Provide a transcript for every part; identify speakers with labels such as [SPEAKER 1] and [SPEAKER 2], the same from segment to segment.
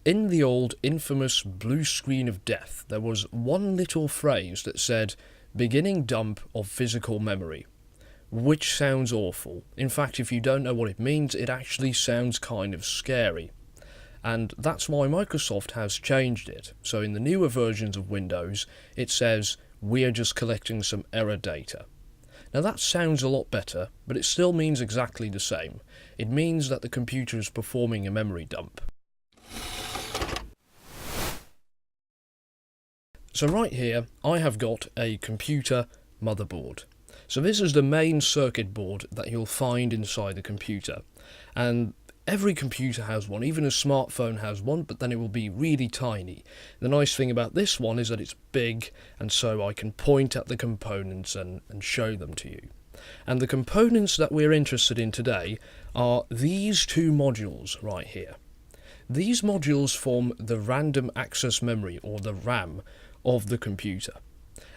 [SPEAKER 1] In the old infamous blue screen of death, there was one little phrase that said, "beginning dump of physical memory," which sounds awful. In fact, if you don't know what it means, it actually sounds kind of scary. And that's why Microsoft has changed it. So in the newer versions of Windows, it says, "we're just collecting some error data." Now that sounds a lot better, but it still means exactly the same. It means that the computer is performing a memory dump. So right here, I have got a computer motherboard. So this is the main circuit board that you'll find inside the computer. And every computer has one, even a smartphone has one, but then it will be really tiny. The nice thing about this one is that it's big, and so I can point at the components and show them to you. And the components that we're interested in today are these two modules right here. These modules form the random access memory, or the RAM, of the computer.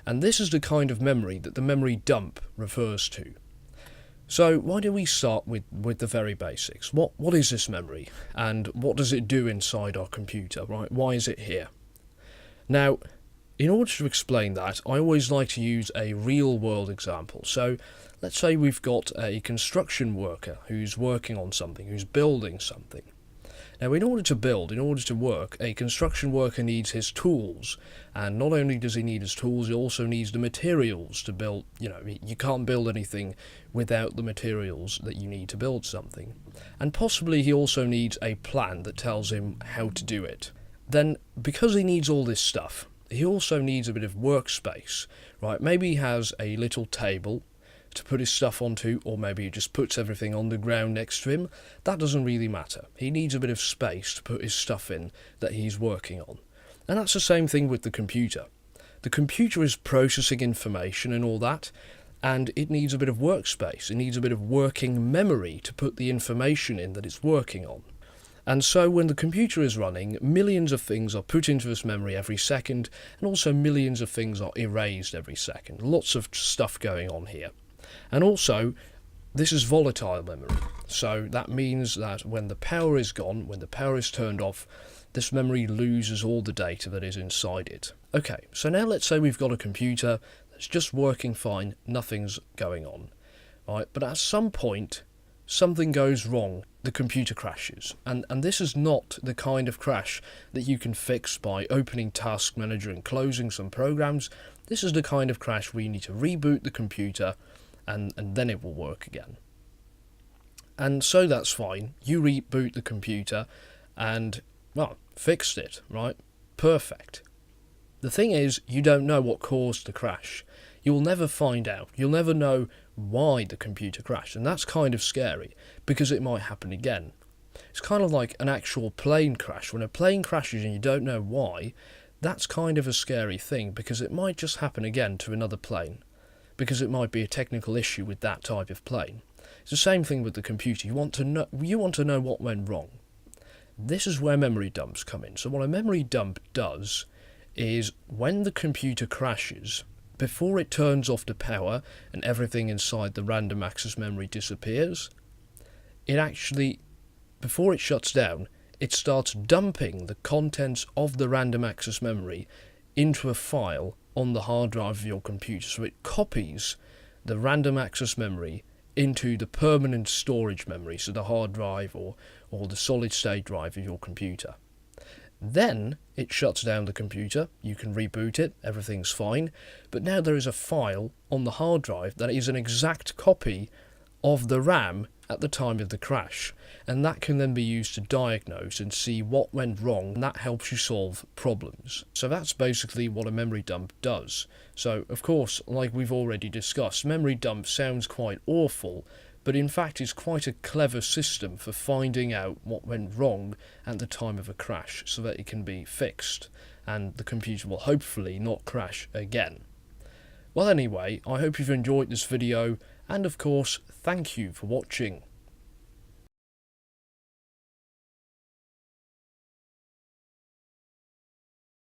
[SPEAKER 1] And this is the kind of memory that the memory dump refers to. So why don't we start with the very basics. What is this memory, and what does it do inside our computer, right? Why is it here? Now, in order to explain that, I always like to use a real world example. So let's say we've got a construction worker who's working on something, who's building something. Now, in order to build, in order to work, a construction worker needs his tools. And not only does he need his tools, he also needs the materials to build. You know, you can't build anything without the materials that you need to build something. And possibly he also needs a plan that tells him how to do it. Then, because he needs all this stuff, he also needs a bit of workspace, right? Maybe he has a little table to put his stuff onto, or maybe he just puts everything on the ground next to him. That doesn't really matter. He needs a bit of space to put his stuff in that he's working on. And that's the same thing with the computer. The computer is processing information and all that, and it needs a bit of workspace. It needs a bit of working memory to put the information in that it's working on. And so when the computer is running, millions of things are put into this memory every second, and also millions of things are erased every second. Lots of stuff going on here. And also, this is volatile memory, so that means that when the power is gone, when the power is turned off, this memory loses all the data that is inside it. Okay, so now let's say we've got a computer that's just working fine, nothing's going on, right? But at some point, something goes wrong, the computer crashes. And this is not the kind of crash that you can fix by opening Task Manager and closing some programs. This is the kind of crash where you need to reboot the computer, and then it will work again. And so that's fine. You reboot the computer and, well, fixed it, right? Perfect. The thing is, you don't know what caused the crash. You'll never find out. You'll never know why the computer crashed, and that's kind of scary, because it might happen again. It's kind of like an actual plane crash. When a plane crashes and you don't know why, that's kind of a scary thing, because it might just happen again to another plane, because it might be a technical issue with that type of plane. It's the same thing with the computer. You want to know what went wrong. This is where memory dumps come in. So what a memory dump does is, when the computer crashes, before it turns off the power and everything inside the random access memory disappears, it actually, before it shuts down, it starts dumping the contents of the random access memory into a file on the hard drive of your computer. So it copies the random access memory into the permanent storage memory, so the hard drive or the solid state drive of your computer. Then it shuts down the computer, you can reboot it, everything's fine, but now there is a file on the hard drive that is an exact copy of the RAM at the time of the crash, and that can then be used to diagnose and see what went wrong, and that helps you solve problems. So that's basically what a memory dump does. So of course, like we've already discussed, memory dump sounds quite awful, but in fact it's quite a clever system for finding out what went wrong at the time of a crash, so that it can be fixed and the computer will hopefully not crash again. Well, anyway, I hope you've enjoyed this video, and of course, thank you for watching.